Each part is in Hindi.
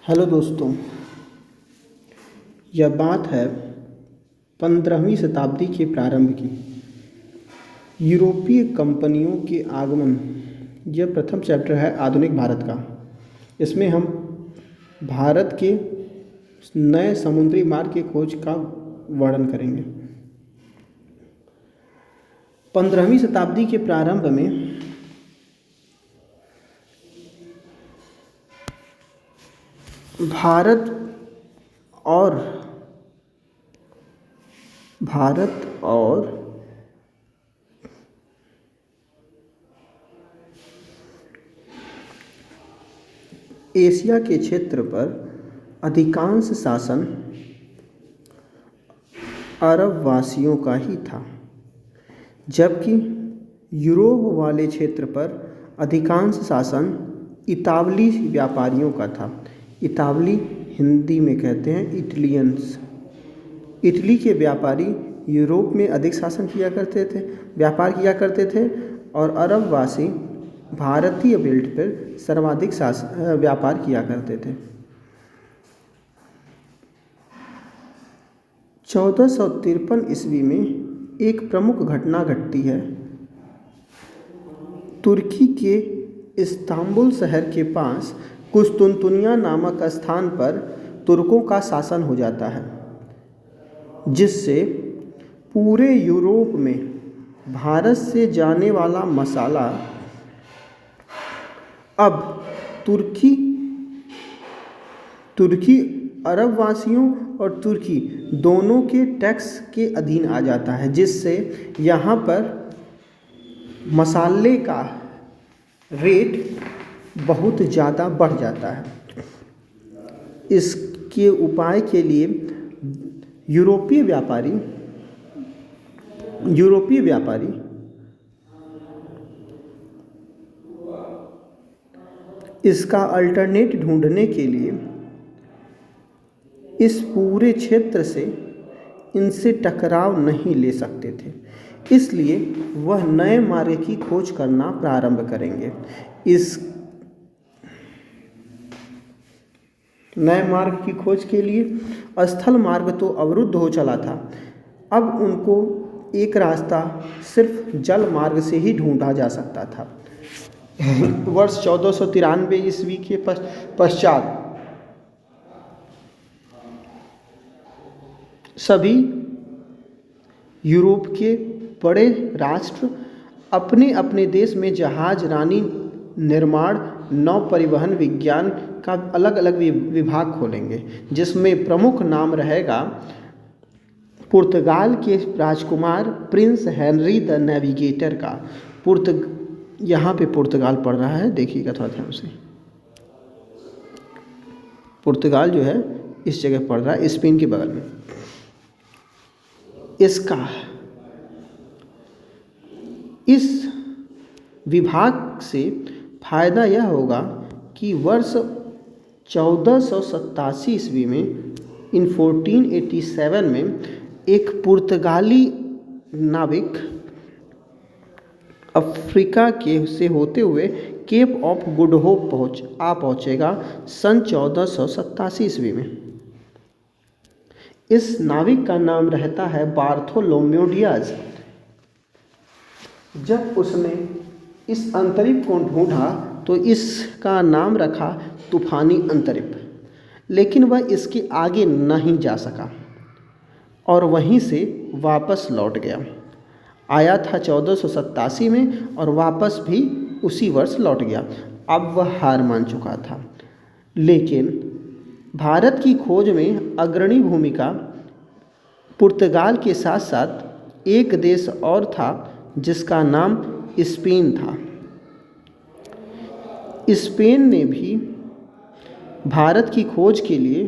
हेलो दोस्तों, यह बात है 15वीं शताब्दी के प्रारंभ की। यूरोपीय कंपनियों के आगमन। यह प्रथम चैप्टर है आधुनिक भारत का। इसमें हम भारत के नए समुद्री मार्ग की खोज का वर्णन करेंगे। 15वीं शताब्दी के प्रारंभ में भारत और एशिया के क्षेत्र पर अधिकांश शासन अरब वासियों का ही था, जबकि यूरोप वाले क्षेत्र पर अधिकांश शासन इतावली व्यापारियों का था। इतावली हिंदी में कहते हैं इटलियंस। इटली के व्यापारी यूरोप में अधिक शासन किया करते थे, व्यापार किया करते थे, और अरब वासी भारतीय बेल्ट पर सर्वाधिक व्यापार किया करते थे। 1453 ईस्वी में एक प्रमुख घटना घटती है। तुर्की के इस्तांबुल शहर के पास कुस्तुनतुनिया नामक स्थान पर तुर्कों का शासन हो जाता है, जिससे पूरे यूरोप में भारत से जाने वाला मसाला अब तुर्की अरब वासियों और तुर्की दोनों के टैक्स के अधीन आ जाता है, जिससे यहाँ पर मसाले का रेट बहुत ज़्यादा बढ़ जाता है। इसके उपाय के लिए यूरोपीय व्यापारी इसका अल्टरनेट ढूंढने के लिए इस पूरे क्षेत्र से इनसे टकराव नहीं ले सकते थे, इसलिए वह नए मार्ग की खोज करना प्रारंभ करेंगे। इस नए मार्ग की खोज के लिए स्थल मार्ग तो अवरुद्ध हो चला था, अब उनको एक रास्ता सिर्फ जल मार्ग से ही ढूंढा जा सकता था। वर्ष 1493 ईस्वी के पश्चात सभी यूरोप के बड़े राष्ट्र अपने अपने देश में जहाज रानी निर्माण, नौ परिवहन विज्ञान का अलग अलग विभाग खोलेंगे, जिसमें प्रमुख नाम रहेगा पुर्तगाल के राजकुमार प्रिंस हेनरी द नेविगेटर का। यहाँ पे पुर्तगाल पड़ रहा है, देखिएगा थोड़ा ध्यान से। पुर्तगाल जो है इस जगह पड़ रहा है, स्पेन के बगल में। इस विभाग से फायदा यह होगा कि वर्ष 1487 ईस्वी में 1487 में एक पुर्तगाली नाविक अफ्रीका से होते हुए केप ऑफ गुड होप पहुँचेगा सन 1487 ईस्वी में। इस नाविक का नाम रहता है बार्थोलोम्यू डियाज। जब उसने इस अंतरिक्ष को ढूंढा तो इसका नाम रखा तूफानी अंतरिक्ष, लेकिन वह इसके आगे नहीं जा सका और वहीं से वापस लौट गया। आया था 1487 में और वापस भी उसी वर्ष लौट गया। अब वह हार मान चुका था, लेकिन भारत की खोज में अग्रणी भूमिका पुर्तगाल के साथ साथ एक देश और था, जिसका नाम स्पेन था। स्पेन ने भी भारत की खोज के लिए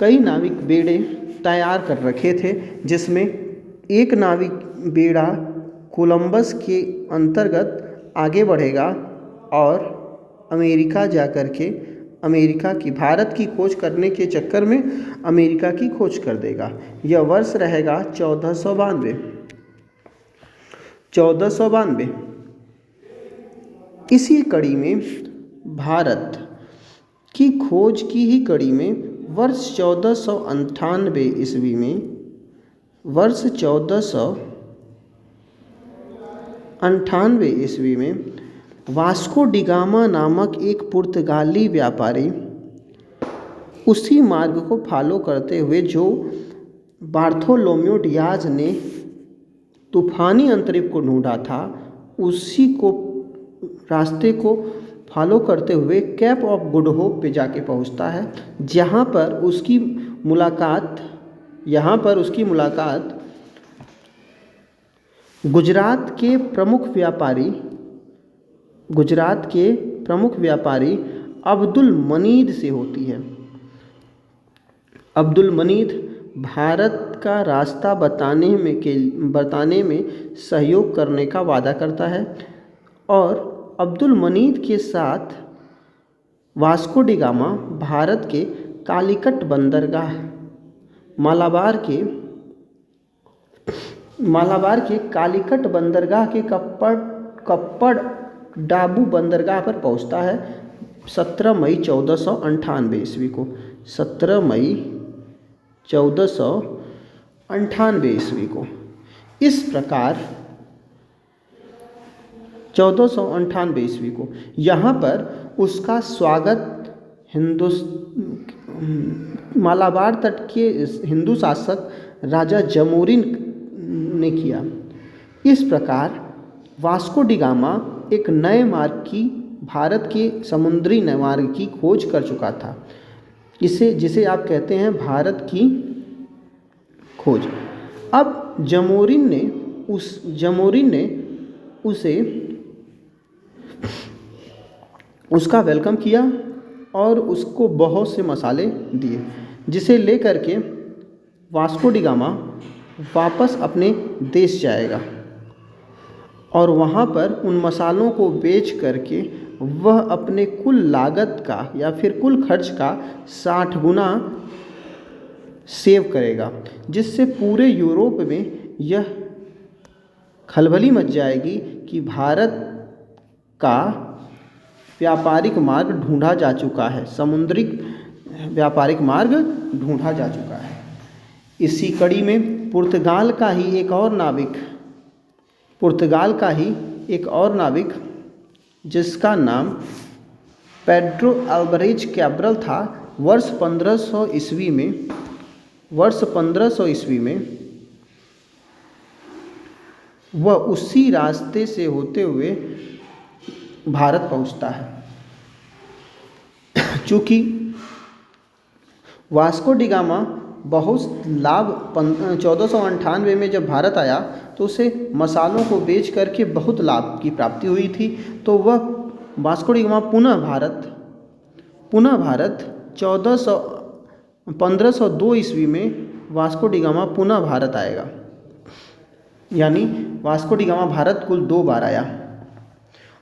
कई नाविक बेड़े तैयार कर रखे थे, जिसमें एक नाविक बेड़ा कोलंबस के अंतर्गत आगे बढ़ेगा और अमेरिका जाकर के अमेरिका की भारत की खोज करने के चक्कर में अमेरिका की खोज कर देगा। यह वर्ष रहेगा 1492। इसी कड़ी में भारत की खोज की ही कड़ी में वर्ष 1498 ईस्वी में वास्को डी गामा नामक एक पुर्तगाली व्यापारी उसी मार्ग को फॉलो करते हुए जो बार्थोलोम्यू डियाज ने तूफानी अंतरिक्ष को ढूंढा था, उसी को रास्ते को फॉलो करते हुए कैप ऑफ गुड होप पे जाके पहुंचता है, जहाँ पर उसकी मुलाकात गुजरात के प्रमुख व्यापारी अब्दुल मनीद से होती है। अब्दुल मनीद भारत का रास्ता बताने में सहयोग करने का वादा करता है और अब्दुल मनीद के साथ वास्को डी गामा भारत के कालीकट बंदरगाह मालाबार के कालीकट बंदरगाह के कप्पड़ डाबू बंदरगाह पर पहुंचता है 17 मई 1498 ईस्वी को। 17 मई 1498 ईस्वी को। इस प्रकार 1498 ईस्वी को यहाँ पर उसका स्वागत मालाबार तट के हिंदू शासक राजा जमोरिन ने किया। इस प्रकार वास्को डी गामा एक नए भारत के समुद्री नए मार्ग की खोज कर चुका था, जिसे आप कहते हैं भारत की खोज। अब जमोरिन ने उसे उसका वेलकम किया और उसको बहुत से मसाले दिए, जिसे लेकर के वास्को डी गामा वापस अपने देश जाएगा और वहाँ पर उन मसालों को बेच करके वह अपने कुल लागत का या फिर कुल खर्च का 60 गुना सेव करेगा, जिससे पूरे यूरोप में यह खलबली मच जाएगी कि भारत का व्यापारिक मार्ग ढूंढा जा चुका है, समुद्री व्यापारिक मार्ग ढूंढा जा चुका है। इसी कड़ी में पुर्तगाल का ही एक और नाविक जिसका नाम पेड्रो अल्वारेज कैब्रल था, वर्ष 1500 ईस्वी में वह उसी रास्ते से होते हुए भारत पहुंचता है। चूँकि वास्को डी गामा बहुत लाभ 1498 में जब भारत आया तो उसे मसालों को बेच करके बहुत लाभ की प्राप्ति हुई थी, तो वह वास्को डी गामा पुनः भारत 1502 ईस्वी में वास्को डी गामा पुनः भारत आएगा। यानी वास्को डी गामा भारत कुल 2 बार आया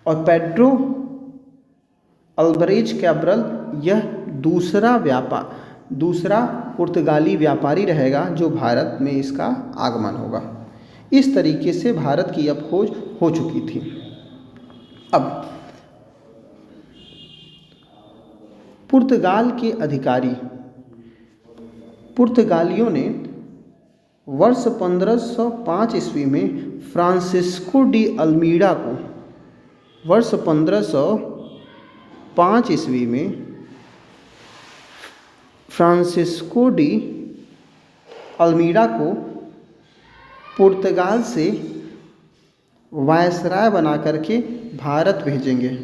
और पेड्रो अल्वारेज कैब्रल यह दूसरा पुर्तगाली व्यापारी रहेगा जो भारत में इसका आगमन होगा। इस तरीके से भारत की अब खोज हो चुकी थी। अब पुर्तगालियों ने वर्ष 1505 ईस्वी में फ्रांसिस्को डी अल्मीडा को पुर्तगाल से वायसराय बना करके भारत भेजेंगे,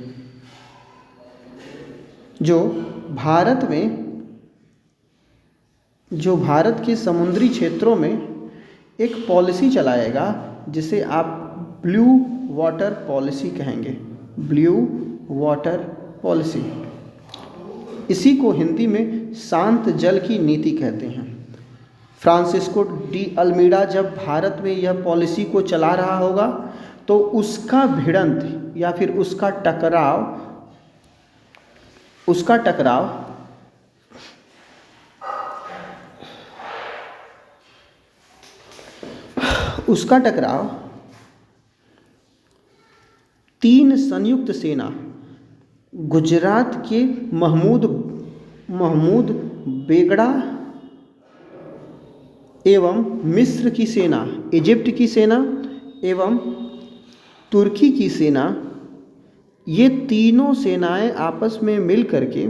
जो भारत के समुद्री क्षेत्रों में एक पॉलिसी चलाएगा जिसे आप ब्लू वाटर पॉलिसी कहेंगे। ब्लू वाटर पॉलिसी, इसी को हिंदी में शांत जल की नीति कहते हैं। फ्रांसिस्को डी अल्मीडा जब भारत में यह पॉलिसी को चला रहा होगा तो उसका भिड़ंत या फिर उसका टकराव 3 संयुक्त सेना गुजरात के महमूद महमूद बेगड़ा एवं मिस्र की सेना, इजिप्ट की सेना एवं तुर्की की सेना, ये तीनों सेनाएं आपस में मिल करके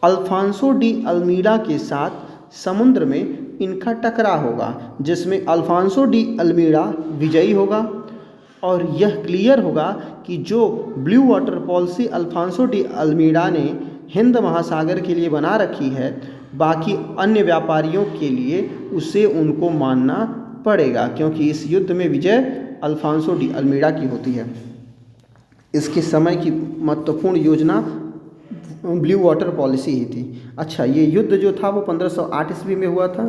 अल्फांसो डी अल्मीडा के साथ समुद्र में इनका टकराव होगा, जिसमें अल्फांसो डी अल्मीडा विजयी होगा। और यह क्लियर होगा कि जो blue water policy Alfonso de Almeida ने हिंद महासागर के लिए बना रखी है, बाकी अन्य व्यापारियों के लिए उसे उनको मानना पड़ेगा, क्योंकि इस युद्ध में विजय अल्फांसो डी अल्मीडा की होती है। इसके समय की महत्वपूर्ण योजना ब्लू वाटर पॉलिसी ही थी। अच्छा, ये युद्ध जो था वो 1508 ईस्वी में हुआ था।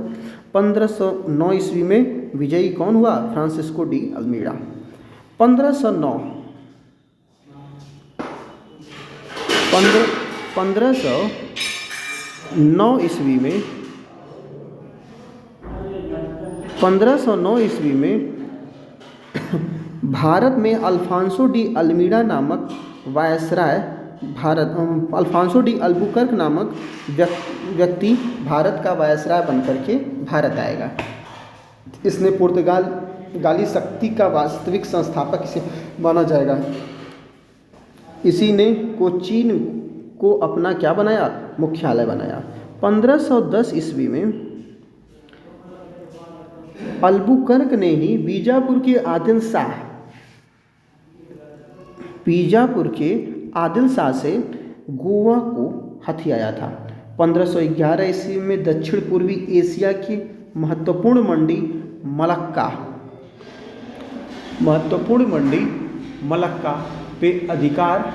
1509 ईस्वी में विजयी कौन हुआ? Francisco de Almeida. 1509 ईस्वी में 1509 ईस्वी में भारत में अल्फांसो डी अल्मीडा नामक वायसराय अल्फांसो डी अल्बुकर्क नामक व्यक्ति भारत का वायसराय बनकर के भारत आएगा। इसने पुर्तगाली शक्ति का वास्तविक संस्थापक इसे माना जाएगा। इसी ने कोचीन को अपना क्या बनाया? मुख्यालय बनाया। 1510 ईस्वी में अल्बुकर्क ने ही बीजापुर के आदिल शाह से गोवा को हथियाया था। 1511 ईस्वी में दक्षिण पूर्वी एशिया की महत्वपूर्ण मंडी मलक्का पे अधिकार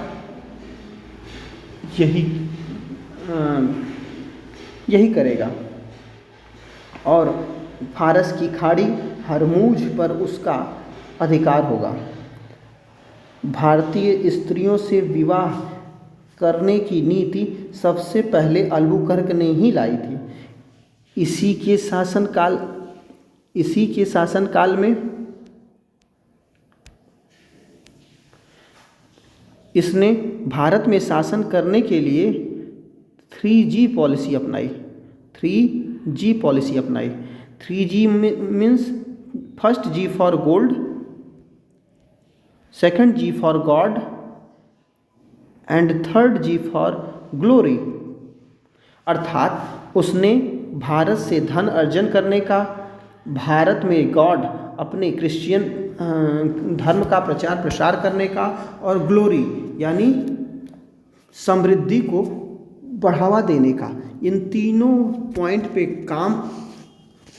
यही करेगा और फारस की खाड़ी हरमूज पर उसका अधिकार होगा। भारतीय स्त्रियों से विवाह करने की नीति सबसे पहले अल्बुकर्क ने ही लाई थी। इसी के शासनकाल में इसने भारत में शासन करने के लिए 3G पॉलिसी अपनाई। 3G means first G for gold, second G for God and third G for glory. अर्थात उसने भारत से धन अर्जन करने का, भारत में गॉड अपने क्रिश्चियन धर्म का प्रचार प्रसार करने का, और ग्लोरी यानी समृद्धि को बढ़ावा देने का, इन तीनों पॉइंट पे काम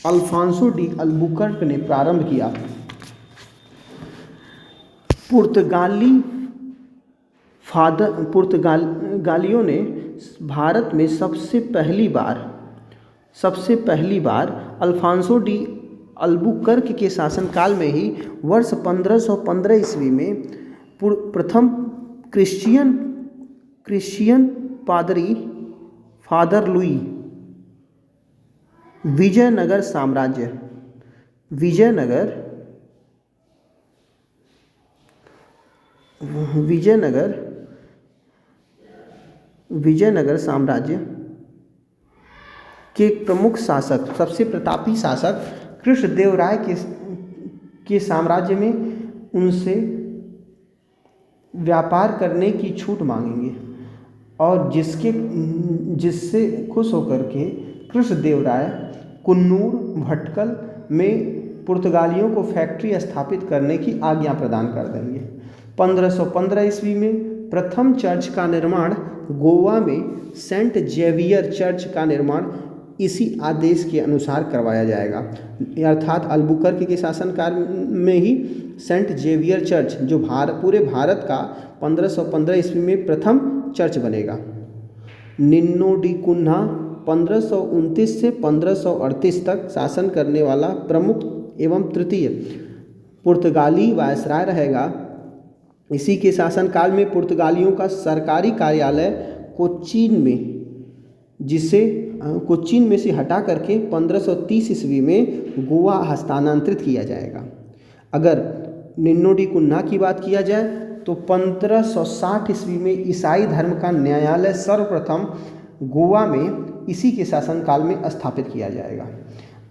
अल्फांसो डी अल्बुकर्क ने प्रारंभ किया। पुर्तगालियों ने भारत में सबसे पहली बार अल्फांसो डी अल्बुकर्क के शासनकाल में ही वर्ष 1515 ईस्वी में प्रथम क्रिश्चियन पादरी फादर लुई विजयनगर साम्राज्य के प्रमुख शासक, सबसे प्रतापी शासक कृष्णदेवराय के साम्राज्य में उनसे व्यापार करने की छूट मांगेंगे, और जिससे खुश होकर के कृष्णदेवराय कुन्नूर भटकल में पुर्तगालियों को फैक्ट्री स्थापित करने की आज्ञा प्रदान कर देंगे। 1515 ईस्वी में प्रथम चर्च का निर्माण गोवा में सेंट जेवियर चर्च का निर्माण इसी आदेश के अनुसार करवाया जाएगा। अर्थात अल्बुकर्क के शासनकाल में ही सेंट जेवियर चर्च, जो पूरे भारत का 1515 ईस्वी में प्रथम चर्च बनेगा। निन्नो डी कुन्हा 1529 से 1538 तक शासन करने वाला प्रमुख एवं तृतीय पुर्तगाली वायसराय रहेगा। इसी के शासनकाल में पुर्तगालियों का सरकारी कार्यालय कोचीन में से हटा करके 1530 ईस्वी में गोवा हस्तांतरित किया जाएगा। अगर निन्नो डी कुन्हा की बात किया जाए तो 1560 ईस्वी में ईसाई धर्म का न्यायालय सर्वप्रथम गोवा में इसी के शासनकाल में स्थापित किया जाएगा।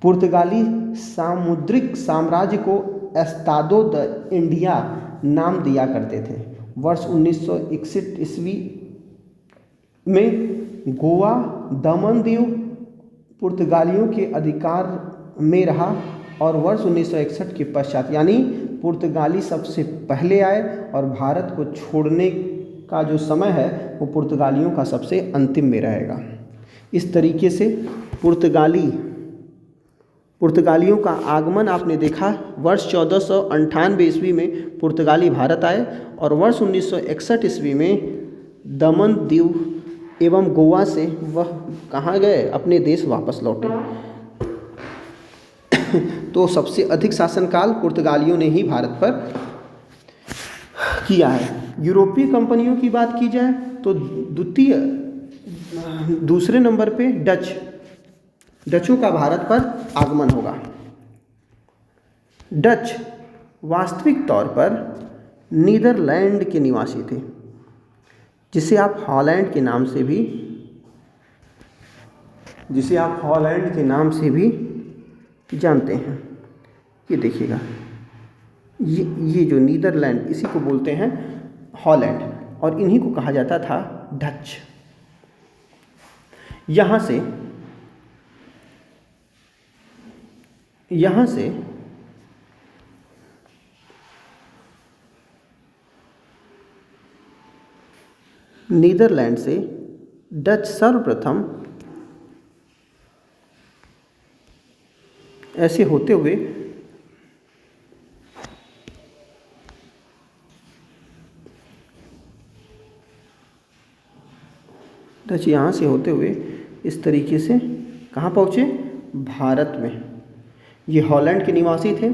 पुर्तगाली सामुद्रिक साम्राज्य को एस्तादो द इंडिया नाम दिया करते थे। वर्ष 1961 ईस्वी में गोवा दमन दीव पुर्तगालियों के अधिकार में रहा और वर्ष 1961 के पश्चात यानी पुर्तगाली सबसे पहले आए और भारत को छोड़ने का जो समय है वो पुर्तगालियों का सबसे अंतिम में रहेगा। इस तरीके से पुर्तगालियों का आगमन आपने देखा। वर्ष 1498 ईस्वी में पुर्तगाली भारत आए और वर्ष 1961 ईस्वी में दमन दीव एवं गोवा से वह कहाँ गए, अपने देश वापस लौटे। तो सबसे अधिक शासनकाल पुर्तगालियों ने ही भारत पर किया है। यूरोपीय कंपनियों की बात की जाए तो दूसरे नंबर पे डचों का भारत पर आगमन होगा। डच वास्तविक तौर पर नीदरलैंड के निवासी थे, जिसे आप हॉलैंड के नाम से भी जानते हैं। ये देखिएगा, ये जो नीदरलैंड इसी को बोलते हैं हॉलैंड और इन्हीं को कहा जाता था डच। यहाँ से नीदरलैंड से डच सर्वप्रथम ऐसे होते हुए डच यहाँ से होते हुए इस तरीके से कहाँ पहुँचे, भारत में। ये हॉलैंड के निवासी थे।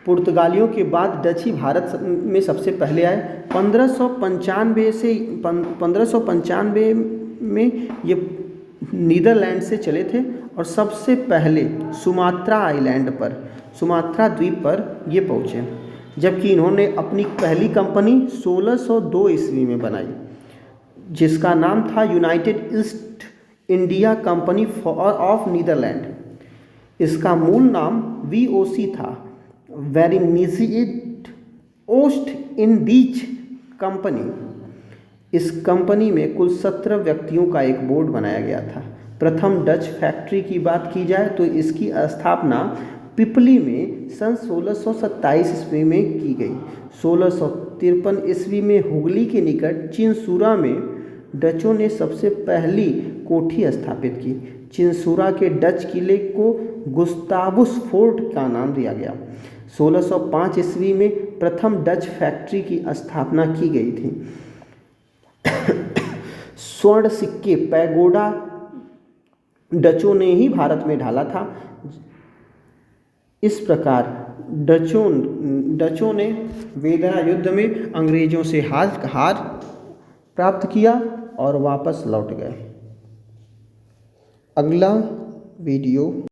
पुर्तगालियों के बाद डच ही भारत में सबसे पहले आए। 1595 में ये नीदरलैंड से चले थे और सबसे पहले सुमात्रा द्वीप पर ये पहुँचे, जबकि इन्होंने अपनी पहली कंपनी 1602 ईस्वी में बनाई, जिसका नाम था United East India Company of Netherland. इसका मूल नाम VOC था, वेरिनिजीड ओस्ट इंडीज कंपनी। इस कंपनी में कुल 17 व्यक्तियों का एक बोर्ड बनाया गया था। प्रथम डच फैक्ट्री की बात की जाए तो इसकी स्थापना पिपली में सन 1627 ईस्वी में की गई। 1653 ईस्वी में हुगली के निकट चिनसुरा में डचों ने सबसे पहली कोठी स्थापित की। चिनसुरा के डच किले को गुस्तावुस फोर्ट का नाम दिया गया। 1605 ईस्वी में प्रथम डच फैक्ट्री की स्थापना की गई थी। स्वर्ण सिक्के पैगोडा डचों ने ही भारत में ढाला था। इस प्रकार डचों ने वेदना युद्ध में अंग्रेजों से हार प्राप्त किया और वापस लौट गए। अगला वीडियो